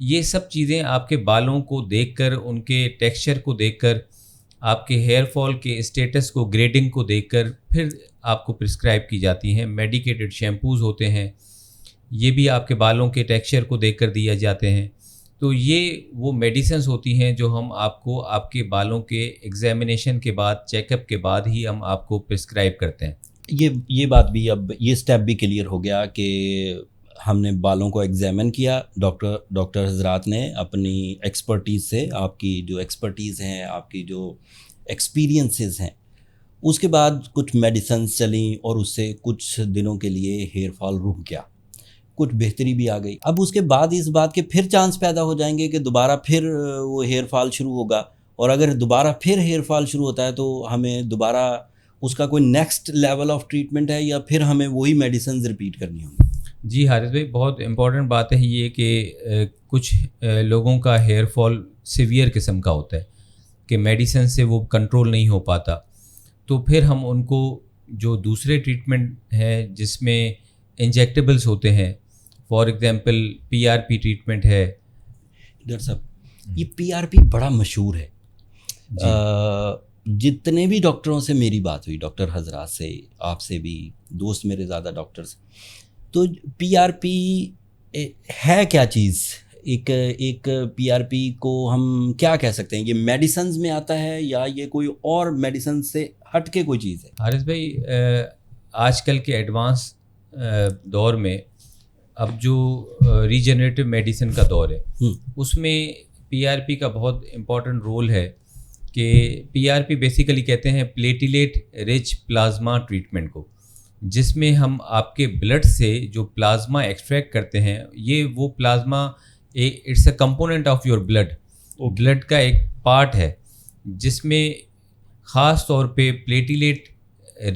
یہ سب چیزیں آپ کے بالوں کو دیکھ کر, ان کے ٹیکسچر کو دیکھ کر, آپ کے ہیئر فال کے اسٹیٹس کو, گریڈنگ کو دیکھ کر پھر آپ کو پرسکرائب کی جاتی ہیں. میڈیکیٹڈ شیمپوز ہوتے ہیں, یہ بھی آپ کے بالوں کے ٹیکسچر کو دیکھ کر دیے جاتے ہیں. تو یہ وہ میڈیسنس ہوتی ہیں جو ہم آپ کو آپ کے بالوں کے ایگزامینیشن کے بعد, چیک اپ کے بعد ہی ہم آپ کو پرسکرائب کرتے ہیں. یہ بات بھی, اب یہ اسٹیپ بھی کلیئر ہو گیا کہ ہم نے بالوں کو ایگزامن کیا, ڈاکٹر حضرات نے اپنی ایکسپرٹیز سے, آپ کی جو ایکسپرٹیز ہیں, آپ کی جو ایکسپیرینسز ہیں, اس کے بعد کچھ میڈیسنس چلیں اور اس سے کچھ دنوں کے لیے ہیئر فال رک گیا, کچھ بہتری بھی آ گئی. اب اس کے بعد اس بات کے پھر چانس پیدا ہو جائیں گے کہ دوبارہ پھر وہ ہیئر فال شروع ہوگا, اور اگر دوبارہ پھر ہیئر فال شروع ہوتا ہے تو ہمیں دوبارہ اس کا کوئی نیکسٹ لیول آف ٹریٹمنٹ ہے یا پھر ہمیں وہی میڈیسنز ریپیٹ کرنی ہوں گی؟ جی حارث بھائی, بہت امپورٹنٹ بات ہے یہ کہ کچھ لوگوں کا ہیئر فال سیویئر قسم کا ہوتا ہے کہ میڈیسن سے وہ کنٹرول نہیں ہو پاتا, تو پھر ہم ان کو جو دوسرے ٹریٹمنٹ ہیں جس میں انجیکٹیبلس ہوتے ہیں, فار ایگزامپل PRP ٹریٹمنٹ ہے. ڈاکٹر صاحب یہ PRP بڑا مشہور ہے. جتنے بھی ڈاکٹروں سے میری بات ہوئی, ڈاکٹر حضرات سے, آپ سے بھی, دوست میرے زیادہ ڈاکٹرز, تو PRP ہے کیا چیز؟ ایک PRP کو ہم کیا کہہ سکتے ہیں؟ یہ میڈیسنز میں آتا ہے یا یہ کوئی اور میڈیسن سے ہٹ کے کوئی چیز ہے؟ حارث بھائی, آج کل کے ایڈوانس دور میں اب جو ریجنریٹو میڈیسن کا دور ہے, اس میں PRP کا بہت امپورٹنٹ رول ہے کہ PRP بیسیکلی کہتے ہیں پلیٹیلیٹ رچ پلازما ٹریٹمنٹ کو, جس میں ہم آپ کے بلڈ سے جو پلازما ایکسٹریکٹ کرتے ہیں, یہ وہ plasma it's a component of your blood, blood کا ایک پارٹ ہے جس میں خاص طور پہ پلیٹیلیٹ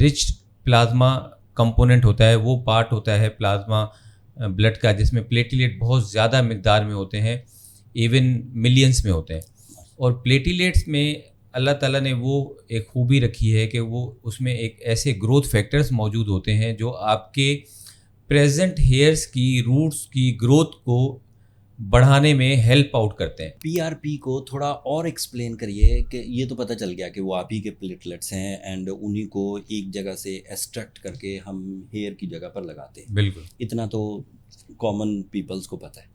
رچ پلازما کمپوننٹ ہوتا ہے. وہ پارٹ ہوتا ہے پلازما بلڈ کا جس میں پلیٹیلیٹ بہت زیادہ مقدار میں ہوتے ہیں, ایون ملینس میں ہوتے ہیں. اور پلیٹیلیٹس میں اللہ تعالیٰ نے وہ ایک خوبی رکھی ہے کہ وہ اس میں ایک ایسے گروتھ فیکٹرز موجود ہوتے ہیں جو آپ کے پریزنٹ ہیئرس کی روٹس کی گروتھ کو بڑھانے میں ہیلپ آؤٹ کرتے ہیں. PRP کو تھوڑا اور ایکسپلین کریے کہ یہ تو پتہ چل گیا کہ وہ آپ ہی کے پلیٹلیٹس ہیں اینڈ انہیں کو ایک جگہ سے ایکسٹریکٹ کر کے ہم ہیئر کی جگہ پر لگاتے ہیں. بالکل, اتنا تو کامن پیپلز کو پتہ ہے.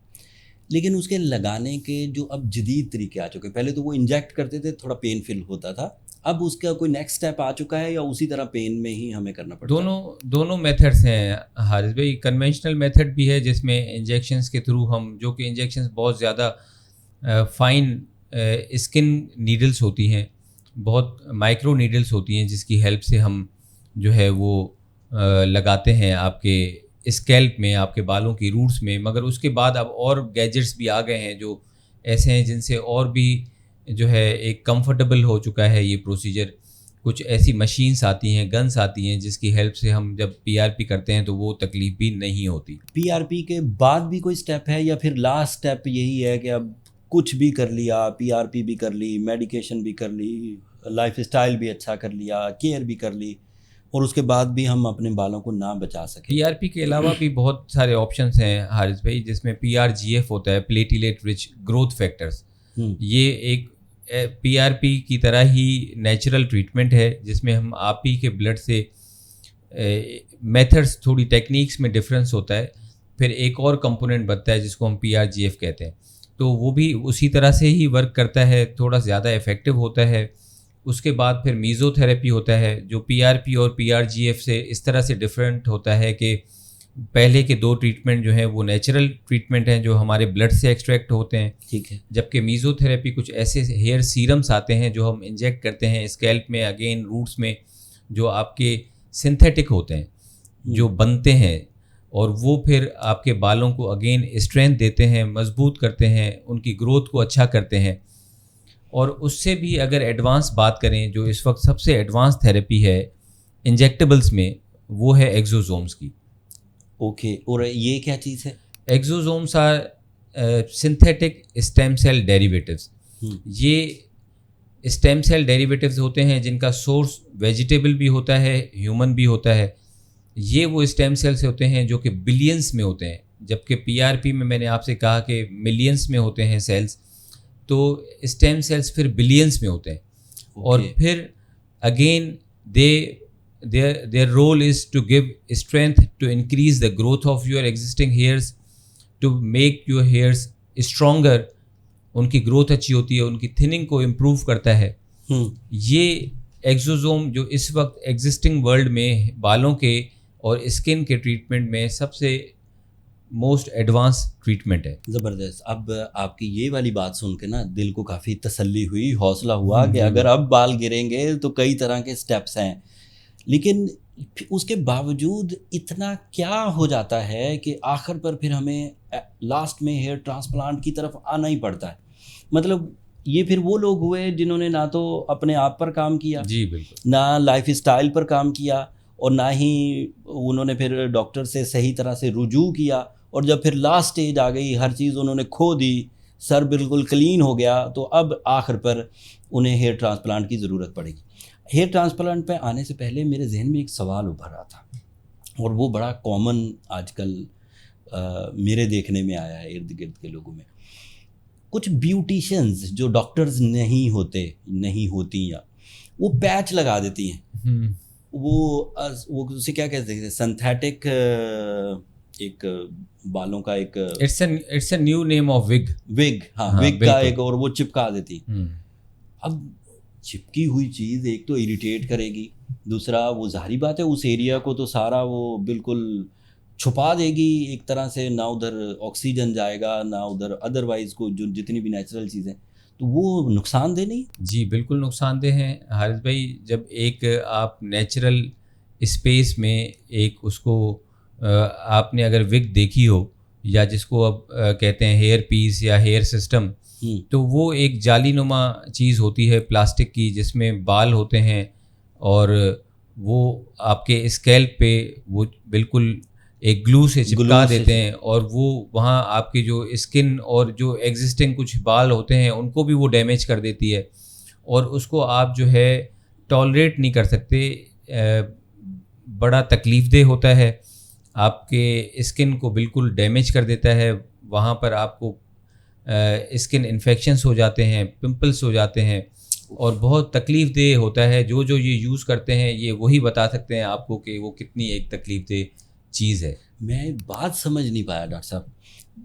لیکن اس کے لگانے کے جو اب جدید طریقے آ چکے, پہلے تو وہ انجیکٹ کرتے تھے, تھوڑا پین فل ہوتا تھا, اب اس کا کوئی نیکسٹ اسٹیپ آ چکا ہے یا اسی طرح پین میں ہی ہمیں کرنا پڑتا ہے؟ دونوں میتھڈس ہیں حارث بھائی. کنونشنل میتھڈ بھی ہے جس میں انجیکشنز کے تھرو ہم, جو کہ انجیکشنز بہت زیادہ فائن اسکن نیڈلز ہوتی ہیں, بہت مائکرو نیڈلز ہوتی ہیں, جس کی ہیلپ سے ہم جو ہے وہ لگاتے ہیں آپ کے اسکیلپ میں, آپ کے بالوں کی روٹس میں. مگر اس کے بعد اب اور گیجٹس بھی آ گئے ہیں جو ایسے ہیں جن سے اور بھی جو ہے ایک کمفرٹیبل ہو چکا ہے یہ پروسیجر. کچھ ایسی مشینس آتی ہیں, گنس آتی ہیں, جس کی ہیلپ سے ہم جب PRP کرتے ہیں تو وہ تکلیف بھی نہیں ہوتی. PRP کے بعد بھی کوئی اسٹیپ ہے یا پھر لاسٹ اسٹیپ یہی ہے کہ اب کچھ بھی کر لیا, PRP بھی کر لی, میڈیکیشن بھی کر لی, لائف اسٹائل بھی اچھا کر لیا, کیئر بھی کر لی, اور اس کے بعد بھی ہم اپنے بالوں کو نہ بچا سکیں؟ PRP کے علاوہ بھی بہت سارے آپشنس ہیں حارث بھائی, جس میں PRGF ہوتا ہے, پلیٹیلیٹ رچ گروتھ فیکٹرز. یہ ایک PRP کی طرح ہی نیچرل ٹریٹمنٹ ہے جس میں ہم آپ ہی کے بلڈ سے, میتھڈس تھوڑی ٹیکنیکس میں ڈفرینس ہوتا ہے, پھر ایک اور کمپوننٹ بنتا ہے جس کو ہم PRGF کہتے ہیں, تو وہ بھی اسی طرح سے ہی ورک کرتا ہے, تھوڑا زیادہ افیکٹو ہوتا ہے. اس کے بعد پھر میزو تھراپی ہوتا ہے جو PRP اور PRGF سے اس طرح سے ڈفرینٹ ہوتا ہے کہ پہلے کے دو ٹریٹمنٹ جو ہیں وہ نیچرل ٹریٹمنٹ ہیں جو ہمارے بلڈ سے ایکسٹریکٹ ہوتے ہیں, ٹھیک ہے, جبکہ میزو تھراپی کچھ ایسے ہیئر سیرمس آتے ہیں جو ہم انجیکٹ کرتے ہیں اسکیلپ میں, اگین روٹس میں, جو آپ کے سنتھیٹک ہوتے ہیں, جو بنتے ہیں, اور وہ پھر آپ کے بالوں کو اگین اسٹرینتھ دیتے ہیں, مضبوط کرتے ہیں, ان کی گروتھ کو اچھا کرتے ہیں. اور اس سے بھی اگر ایڈوانس بات کریں، جو اس وقت سب سے ایڈوانس تھیراپی ہے انجیکٹیبلس میں، وہ ہے ایگزوزومس کی. اوکے، اور یہ کیا چیز ہے؟ Exosomes are synthetic stem cell derivatives. یہ اسٹیم سیل ڈیریویٹیوز ہوتے ہیں جن کا سورس ویجیٹیبل بھی ہوتا ہے، ہیومن بھی ہوتا ہے. یہ وہ اسٹیم سیلس ہوتے ہیں جو کہ بلینس میں ہوتے ہیں، جبکہ پی آر پی میں نے آپ سے کہا کہ ملینس میں ہوتے ہیں سیلس. تو اسٹیم سیلس پھر بلینس میں ہوتے ہیں. اور پھر again their role is to give strength to increase the growth of your existing hairs, to make your hairs stronger. ان کی گروتھ اچھی ہوتی ہے، ان کی تھننگ کو امپروو کرتا ہے. یہ ایگزوزوم جو اس وقت ایگزسٹنگ ورلڈ میں بالوں کے اور اسکن کے ٹریٹمنٹ میں سب سے موسٹ ایڈوانس ٹریٹمنٹ ہے. زبردست. اب آپ کی یہ والی بات سن کے نا دل کو کافی تسلی ہوئی، حوصلہ ہوا کہ اگر اب بال گریں گے تو کئی طرح کے سٹیپس ہیں. لیکن اس کے باوجود اتنا کیا ہو جاتا ہے کہ آخر پر پھر ہمیں لاسٹ میں ہیئر ٹرانسپلانٹ کی طرف آنا ہی پڑتا ہے؟ مطلب یہ پھر وہ لوگ ہوئے جنہوں نے نہ تو اپنے آپ پر کام کیا، جی بالکل، نہ لائف اسٹائل پر کام کیا، اور نہ ہی انہوں نے پھر ڈاکٹر سے صحیح طرح سے رجوع کیا، اور جب پھر لاسٹ سٹیج آ گئی، ہر چیز انہوں نے کھو دی، سر بالکل کلین ہو گیا، تو اب آخر پر انہیں ہیئر ٹرانسپلانٹ کی ضرورت پڑے گی. ہیئر ٹرانسپلانٹ پہ آنے سے پہلے میرے ذہن میں ایک سوال ابھر رہا تھا، اور وہ بڑا کامن آج کل میرے دیکھنے میں آیا ہے ارد گرد کے لوگوں میں. کچھ بیوٹیشنز جو ڈاکٹرز نہیں ہوتی یا وہ پیچ لگا دیتی ہیں، وہ اسے کیا کہتے ہیں، سنتھیٹک ایک بالوں کا ایک it's a new name of wig. ہاں وگ کا ایک، اور وہ چپکا دیتی. اب چپکی ہوئی چیز ایک تو اریٹیٹ کرے گی، دوسرا وہ ظاہری بات ہے اس ایریا کو تو سارا وہ بالکل چھپا دے گی ایک طرح سے، نہ ادھر آکسیجن جائے گا نہ ادھر ادروائز کو جو جتنی بھی نیچرل چیزیں، تو وہ نقصان دہ نہیں؟ جی بالکل نقصان دہ ہیں حارث بھائی. جب ایک آپ نیچرل اسپیس میں ایک اس کو آپ نے اگر وگ دیکھی ہو، یا جس کو اب کہتے ہیں ہیئر پیس یا ہیئر سسٹم، تو وہ ایک جالی نما چیز ہوتی ہے پلاسٹک کی، جس میں بال ہوتے ہیں، اور وہ آپ کے اسکیلپ پہ وہ بالکل ایک گلو سے چپکا دیتے ہیں، اور وہ وہاں آپ کی جو اسکن اور جو ایگزسٹنگ کچھ بال ہوتے ہیں ان کو بھی وہ ڈیمیج کر دیتی ہے، اور اس کو آپ جو ہے ٹالریٹ نہیں کر سکتے. بڑا تکلیف دہ ہوتا ہے، آپ کے اسکن کو بالکل ڈیمیج کر دیتا ہے. وہاں پر آپ کو اسکن انفیکشنس ہو جاتے ہیں، پمپلس ہو جاتے ہیں، اور بہت تکلیف دہ ہوتا ہے. جو یہ یوز کرتے ہیں یہ وہی بتا سکتے ہیں آپ کو کہ وہ کتنی ایک تکلیف دہ چیز ہے. میں بات سمجھ نہیں پایا ڈاکٹر صاحب،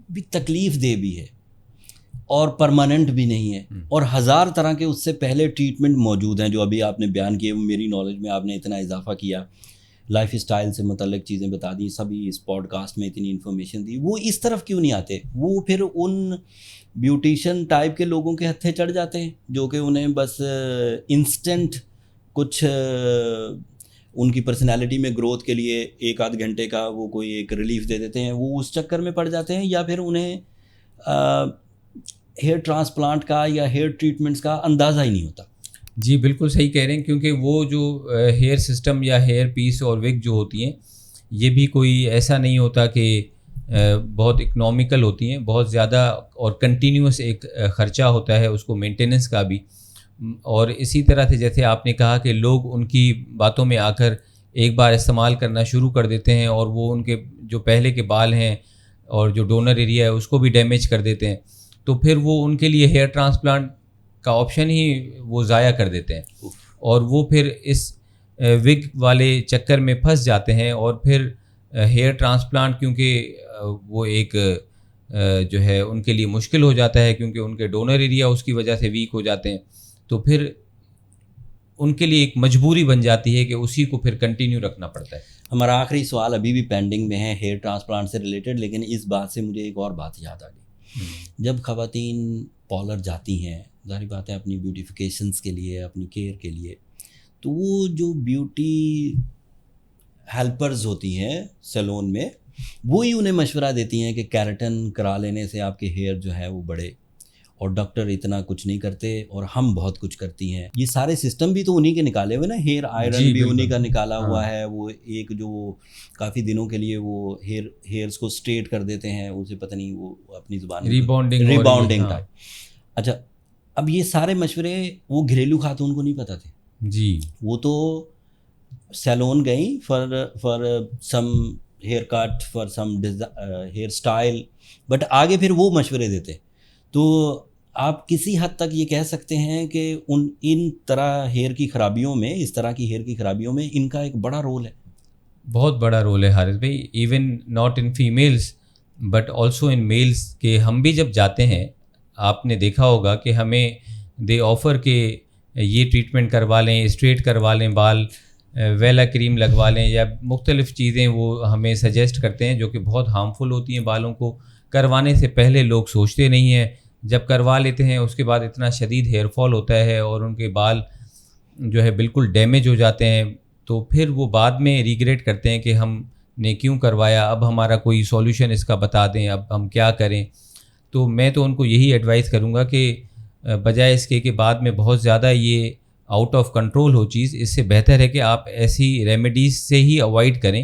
بھی تکلیف دہ بھی ہے اور پرماننٹ بھی نہیں ہے، اور ہزار طرح کے اس سے پہلے ٹریٹمنٹ موجود ہیں جو ابھی آپ نے بیان کیے. میری نالج میں آپ نے اتنا اضافہ کیا، لائف اسٹائل سے متعلق چیزیں بتا دیں، سبھی اس پوڈ کاسٹ میں اتنی انفارمیشن دی. وہ اس طرف کیوں نہیں آتے؟ وہ پھر ان بیوٹیشین ٹائپ کے لوگوں کے ہتھے چڑھ جاتے ہیں جو کہ انہیں بس انسٹنٹ کچھ ان کی پرسنالٹی میں گروتھ کے لیے ایک آدھ گھنٹے کا وہ کوئی ایک ریلیف دے دیتے ہیں، وہ اس چکر میں پڑ جاتے ہیں، یا پھر انہیں ہیئر ٹرانسپلانٹ کا یا ہیئر ٹریٹمنٹس کا اندازہ ہی نہیں ہوتا. جی بالکل صحیح کہہ رہے ہیں، کیونکہ وہ جو ہیئر سسٹم یا ہیئر پیس اور وگ جو ہوتی ہیں، یہ بھی کوئی ایسا نہیں ہوتا کہ بہت اکنامیکل ہوتی ہیں، بہت زیادہ اور کنٹینیوس ایک خرچہ ہوتا ہے اس کو مینٹیننس کا بھی. اور اسی طرح سے جیسے آپ نے کہا کہ لوگ ان کی باتوں میں آ کر ایک بار استعمال کرنا شروع کر دیتے ہیں، اور وہ ان کے جو پہلے کے بال ہیں اور جو ڈونر ایریا ہے اس کو بھی ڈیمیج کر دیتے ہیں، تو پھر وہ ان کے لیے ہیئر ٹرانسپلانٹ کا آپشن ہی وہ ضائع کر دیتے ہیں، اور وہ پھر اس وگ والے چکر میں پھنس جاتے ہیں. اور پھر ہیئر ٹرانسپلانٹ کیونکہ وہ ایک جو ہے ان کے لیے مشکل ہو جاتا ہے، کیونکہ ان کے ڈونر ایریا اس کی وجہ سے ویک ہو جاتے ہیں، تو پھر ان کے لیے ایک مجبوری بن جاتی ہے کہ اسی کو پھر کنٹینیو رکھنا پڑتا ہے. ہمارا آخری سوال ابھی بھی پینڈنگ میں ہے ہیئر ٹرانسپلانٹ سے ریلیٹڈ، لیکن اس بات سے مجھے ایک اور بات یاد آ گئی. جب خواتین پارلر جاتی ہیں، ظاہری بات ہے اپنی بیوٹیفیکیشنس کے لیے، اپنی کیئر کے لیے، تو وہ جو بیوٹی ہیلپرز ہوتی ہیں سیلون میں، وہی انہیں مشورہ دیتی ہیں کہ کیراٹن کرا لینے سے آپ کے ہیئر جو ہے وہ بڑھے. اور ڈاکٹر اتنا کچھ نہیں کرتے اور ہم بہت کچھ کرتی ہیں. یہ سارے سسٹم بھی تو انہی کے نکالے ہوئے نا, ہیئر آئرن بھی انہی کا نکالا ہوا ہے. وہ ایک جو کافی دنوں کے لیے وہ ہیئرس کو اسٹریٹ کر دیتے ہیں, اسے پتہ نہیں وہ اپنی زبان ریباؤنڈنگ ٹائپ. اچھا, اب یہ سارے مشورے وہ گھریلو خاتون کو نہیں پتہ تھے جی. وہ تو سیلون گئیں for some haircut, for some hairstyle, but آگے پھر وہ مشورے دیتے. تو آپ کسی حد تک یہ کہہ سکتے ہیں کہ ان طرح ہیئر کی خرابیوں میں, اس طرح کی ہیئر کی خرابیوں میں ان کا ایک بڑا رول ہے. بہت بڑا رول ہے حارث بھائی, even not in females but also in males, کہ ہم بھی جب جاتے ہیں آپ نے دیکھا ہوگا کہ ہمیں دے آفر کہ یہ ٹریٹمنٹ کروا لیں, اسٹریٹ کروا لیں بال, ویلا کریم لگوا لیں, یا مختلف چیزیں وہ ہمیں سجیسٹ کرتے ہیں جو کہ بہت ہارمفل ہوتی ہیں بالوں کو. کروانے سے پہلے لوگ سوچتے نہیں ہیں, جب کروا لیتے ہیں اس کے بعد اتنا شدید ہیئر فال ہوتا ہے اور ان کے بال جو ہے بالکل ڈیمیج ہو جاتے ہیں. تو پھر وہ بعد میں ریگریٹ کرتے ہیں کہ ہم نے کیوں کروایا, اب ہمارا کوئی سولوشن اس کا بتا دیں, اب ہم کیا کریں. تو میں تو ان کو یہی ایڈوائز کروں گا کہ بجائے اس کے بعد میں بہت زیادہ یہ آؤٹ آف کنٹرول ہو چیز, اس سے بہتر ہے کہ آپ ایسی ریمیڈیز سے ہی اوائڈ کریں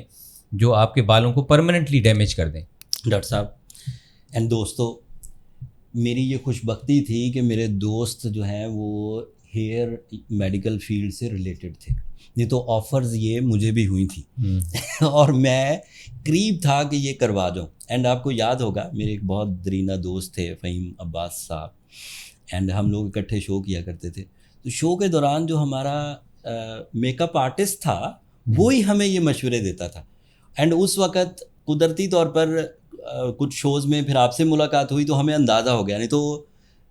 جو آپ کے بالوں کو پرماننٹلی ڈیمیج کر دیں. ڈاکٹر صاحب اینڈ دوستو, میری یہ خوش بختی تھی کہ میرے دوست جو ہیں وہ ہیئر میڈیکل فیلڈ سے ریلیٹڈ تھے, نہیں تو آفرز یہ مجھے بھی ہوئی تھیں اور میں قریب تھا کہ یہ کروا دوں. اینڈ آپ کو یاد ہوگا میرے ایک بہت درینہ دوست تھے فہیم عباس صاحب, اینڈ ہم لوگ اکٹھے شو کیا کرتے تھے. تو شو کے دوران جو ہمارا میک اپ آرٹسٹ تھا وہی ہمیں یہ مشورے دیتا تھا. اینڈ اس وقت قدرتی طور پر کچھ شوز میں پھر آپ سے ملاقات ہوئی تو ہمیں اندازہ ہو گیا, نہیں تو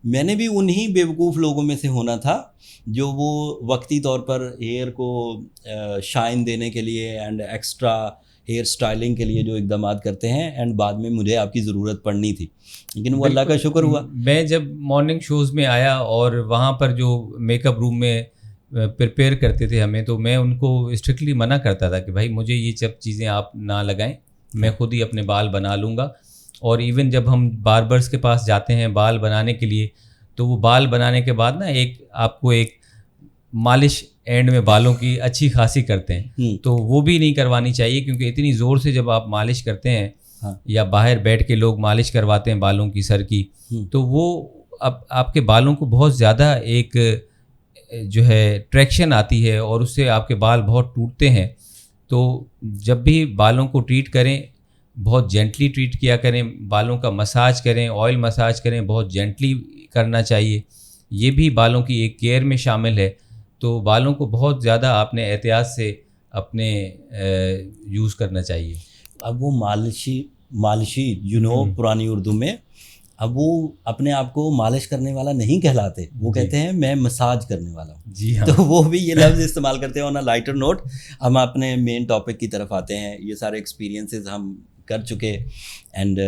میں نے بھی انہی بیوقوف لوگوں میں سے ہونا تھا جو وہ وقتی طور پر ہیئر کو شائن دینے کے لیے اینڈ ایکسٹرا ہیئر سٹائلنگ کے لیے جو اقدامات کرتے ہیں, اینڈ بعد میں مجھے آپ کی ضرورت پڑنی تھی, لیکن وہ اللہ کا شکر ہوا. میں جب مارننگ شوز میں آیا اور وہاں پر جو میک اپ روم میں پریپیئر کرتے تھے ہمیں, تو میں ان کو اسٹرکٹلی منع کرتا تھا کہ بھائی مجھے یہ سب چیزیں آپ نہ لگائیں, میں خود ہی اپنے بال بنا لوں گا. اور ایون جب ہم باربرس کے پاس جاتے ہیں بال بنانے کے لیے, تو وہ بال بنانے کے بعد نا آپ کو ایک مالش اینڈ میں بالوں کی اچھی خاصی کرتے ہیں, تو وہ بھی نہیں کروانی چاہیے, کیونکہ اتنی زور سے جب آپ مالش کرتے ہیں یا باہر بیٹھ کے لوگ مالش کرواتے ہیں بالوں کی سر کی, تو وہ آپ کے بالوں کو بہت زیادہ ایک جو ہے ٹریکشن آتی ہے اور اس سے آپ کے بال بہت ٹوٹتے ہیں. تو جب بھی بالوں کو ٹریٹ کریں بہت جینٹلی ٹریٹ کیا کریں, بالوں کا مساج کریں, آئل مساج کریں, بہت جینٹلی کرنا چاہیے. یہ بھی بالوں کی ایک کیئر میں شامل ہے. تو بالوں کو بہت زیادہ آپ نے احتیاط سے اپنے یوز کرنا چاہیے. اب وہ مالشی پرانی اردو میں, اب وہ اپنے آپ کو مالش کرنے والا نہیں کہلاتے, وہ کہتے ہیں میں مساج کرنے والا ہوں. جی ہاں, تو وہ بھی یہ لفظ استعمال کرتے ہیں. آن اے لائٹر نوٹ ہم اپنے مین ٹاپک کی طرف آتے ہیں. یہ سارے ایکسپیرینسز ہم کر چکے, اینڈ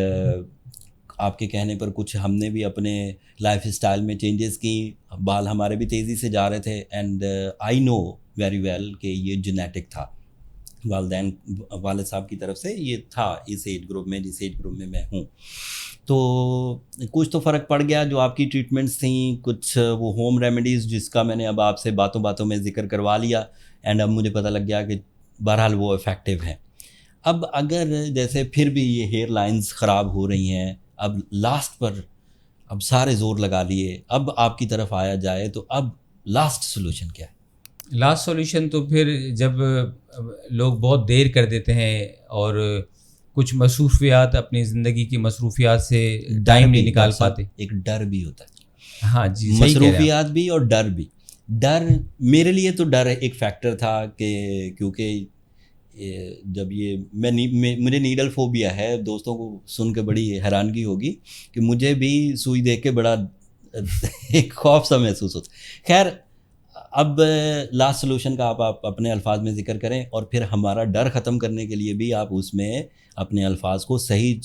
آپ کے کہنے پر کچھ ہم نے بھی اپنے لائف اسٹائل میں چینجز کی. بال ہمارے بھی تیزی سے جا رہے تھے, and I know very well کہ یہ جینیٹک تھا, والد صاحب کی طرف سے یہ تھا اس ایج گروپ میں جس ایج گروپ میں میں ہوں. تو کچھ تو فرق پڑ گیا جو آپ کی ٹریٹمنٹس تھیں, کچھ وہ ہوم ریمیڈیز جس کا میں نے اب آپ سے باتوں باتوں میں ذکر کروا لیا, اینڈ اب مجھے پتہ لگ گیا کہ بہرحال وہ افیکٹو ہیں. اب اگر جیسے پھر بھی یہ ہیئر لائنز خراب ہو رہی ہیں, اب لاسٹ پر اب سارے زور لگا لیے, اب آپ کی طرف آیا جائے تو اب لاسٹ سولوشن کیا ہے؟ لاسٹ سولوشن تو پھر جب لوگ بہت دیر کر دیتے ہیں اور کچھ مصروفیات اپنی زندگی کی مصروفیات سے ٹائم نہیں نکال پاتے. ایک ڈر بھی ہوتا ہے. ہاں جی, مصروفیات بھی اور ڈر بھی. ڈر میرے لیے تو ڈر ایک فیکٹر تھا کہ کیونکہ جب یہ مجھے نیڈل فوبیا ہے, دوستوں کو سن کے بڑی حیرانگی ہوگی کہ مجھے بھی سوئی دیکھ کے بڑا ایک خوف سا محسوس ہوتا. خیر, اب لاسٹ سولوشن کا آپ اپنے الفاظ میں ذکر کریں, اور پھر ہمارا ڈر ختم کرنے کے لیے بھی آپ اس میں اپنے الفاظ کو صحیح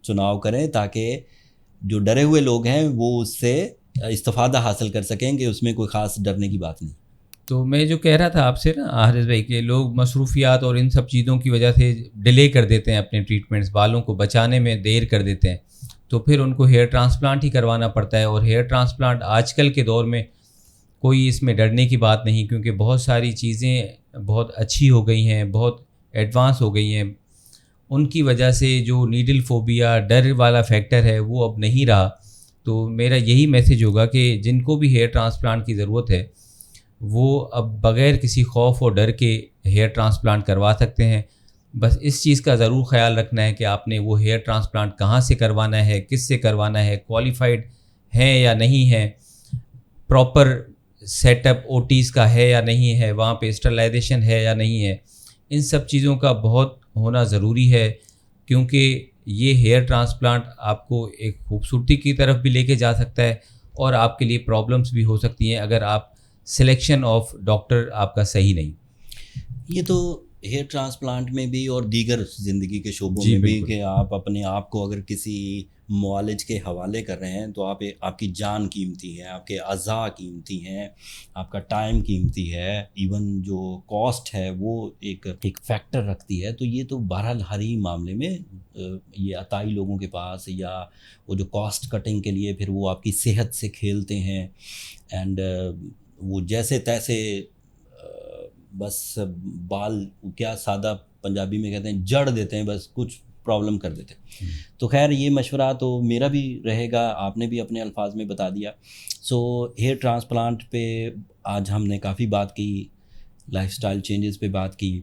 چناؤ کریں تاکہ جو ڈرے ہوئے لوگ ہیں وہ اس سے استفادہ حاصل کر سکیں کہ اس میں کوئی خاص ڈرنے کی بات نہیں. تو میں جو کہہ رہا تھا آپ سے نا حارث بھائی کہ لوگ مصروفیات اور ان سب چیزوں کی وجہ سے ڈیلے کر دیتے ہیں اپنے ٹریٹمنٹس, بالوں کو بچانے میں دیر کر دیتے ہیں. تو پھر ان کو ہیئر ٹرانسپلانٹ ہی کروانا پڑتا ہے. اور ہیئر ٹرانسپلانٹ آج کل کے دور میں کوئی اس میں ڈرنے کی بات نہیں, کیونکہ بہت ساری چیزیں بہت اچھی ہو گئی ہیں, بہت ایڈوانس ہو گئی ہیں. ان کی وجہ سے جو نیڈل فوبیا, ڈر والا فیکٹر ہے وہ اب نہیں رہا. تو میرا یہی میسیج ہوگا کہ جن کو بھی ہیئر ٹرانسپلانٹ کی ضرورت ہے وہ اب بغیر کسی خوف اور ڈر کے ہیئر ٹرانسپلانٹ کروا سکتے ہیں. بس اس چیز کا ضرور خیال رکھنا ہے کہ آپ نے وہ ہیئر ٹرانسپلانٹ کہاں سے کروانا ہے, کس سے کروانا ہے, کوالیفائڈ ہے یا نہیں ہے, پراپر سیٹ اپ اوٹیز کا ہے یا نہیں ہے, وہاں پہ اسٹرلائزیشن ہے یا نہیں ہے. ان سب چیزوں کا بہت ہونا ضروری ہے, کیونکہ یہ ہیئر ٹرانسپلانٹ آپ کو ایک خوبصورتی کی طرف بھی لے کے جا سکتا ہے اور آپ کے لیے پرابلمس بھی ہو سکتی ہیں اگر آپ سلیکشن آف ڈاکٹر آپ کا صحیح نہیں. یہ تو ہیئر ٹرانسپلانٹ میں بھی اور دیگر زندگی کے شعبوں جی میں بھی بالکل. کہ آپ اپنے آپ کو اگر کسی معالج کے حوالے کر رہے ہیں تو آپ کی جان قیمتی ہے, آپ کے اعضاء قیمتی ہیں, آپ کا ٹائم قیمتی ہے, ایون جو کاسٹ ہے وہ ایک فیکٹر رکھتی ہے. تو یہ تو بہرحال ہر ہی معاملے میں یہ عطائی لوگوں کے پاس, یا وہ جو کاسٹ کٹنگ کے لیے پھر وہ آپ کی صحت سے کھیلتے ہیں اینڈ وہ جیسے تیسے بس بال کیا سادہ پنجابی میں کہتے ہیں جڑ دیتے ہیں, بس کچھ پرابلم کر دیتے ہیں. تو خیر یہ مشورہ تو میرا بھی رہے گا, آپ نے بھی اپنے الفاظ میں بتا دیا. سو ہیئر ٹرانسپلانٹ پہ آج ہم نے کافی بات کی, لائف سٹائل چینجز پہ بات کی.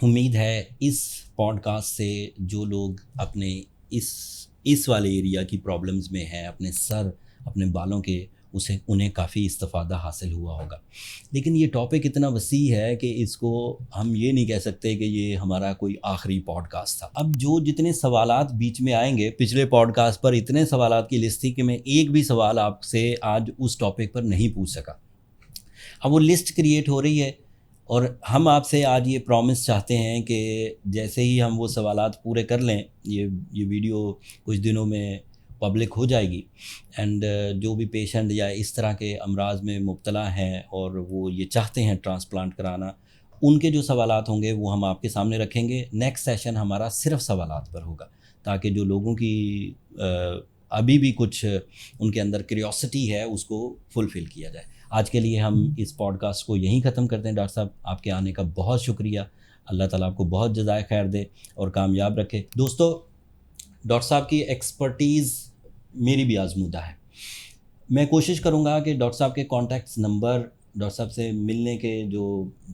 امید ہے اس پوڈ کاسٹ سے جو لوگ اپنے اس والے ایریا کی پرابلمز میں ہیں, اپنے سر اپنے بالوں کے, انہیں کافی استفادہ حاصل ہوا ہوگا. لیکن یہ ٹاپک اتنا وسیع ہے کہ اس کو ہم یہ نہیں کہہ سکتے کہ یہ ہمارا کوئی آخری پوڈ کاسٹ تھا. اب جو جتنے سوالات بیچ میں آئیں گے, پچھلے پوڈ کاسٹ پر اتنے سوالات کی لسٹ تھی کہ میں ایک بھی سوال آپ سے آج اس ٹاپک پر نہیں پوچھ سکا. اب وہ لسٹ کریٹ ہو رہی ہے اور ہم آپ سے آج یہ پرومس چاہتے ہیں کہ جیسے ہی ہم وہ سوالات پورے کر لیں, یہ ویڈیو کچھ دنوں میں پبلک ہو جائے گی, اینڈ جو بھی پیشنٹ یا اس طرح کے امراض میں مبتلا ہیں اور وہ یہ چاہتے ہیں ٹرانسپلانٹ کرانا, ان کے جو سوالات ہوں گے وہ ہم آپ کے سامنے رکھیں گے. نیکسٹ سیشن ہمارا صرف سوالات پر ہوگا تاکہ جو لوگوں کی ابھی بھی کچھ ان کے اندر کیوریوسٹی ہے اس کو فلفل کیا جائے. آج کے لیے ہم اس پوڈ کاسٹ کو یہیں ختم کرتے ہیں. ڈاکٹر صاحب آپ کے آنے کا بہت شکریہ, اللہ تعالیٰ آپ کو بہت جزائے خیر دے اور کامیاب رکھے. دوستو, ڈاکٹر صاحب کی ایکسپرٹیز میری بھی آزمودہ ہے. میں کوشش کروں گا کہ ڈاکٹر صاحب کے کانٹیکٹس نمبر, ڈاکٹر صاحب سے ملنے کے جو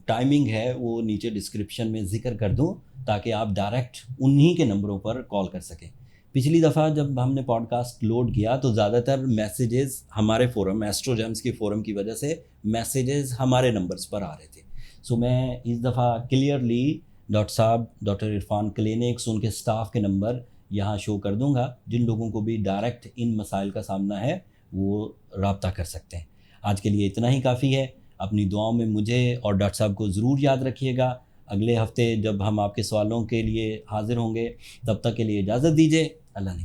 ٹائمنگ ہے وہ نیچے ڈسکرپشن میں ذکر کر دوں تاکہ آپ ڈائریکٹ انہی کے نمبروں پر کال کر سکیں. پچھلی دفعہ جب ہم نے پوڈ کاسٹ لوڈ کیا تو زیادہ تر میسیجز ہمارے فورم ایسٹروجیمز کے فورم کی وجہ سے میسیجز ہمارے نمبرز پر آ رہے تھے. سو میں اس دفعہ کلیئرلی ڈاکٹر صاحب, ڈاکٹر عرفان کلینکس, ان کے سٹاف کے نمبر یہاں شو کر دوں گا. جن لوگوں کو بھی ڈائریکٹ ان مسائل کا سامنا ہے وہ رابطہ کر سکتے ہیں. آج کے لیے اتنا ہی کافی ہے. اپنی دعاؤں میں مجھے اور ڈاکٹر صاحب کو ضرور یاد رکھیے گا. اگلے ہفتے جب ہم آپ کے سوالوں کے لیے حاضر ہوں گے, تب تک کے لیے اجازت دیجیے. اللہ نے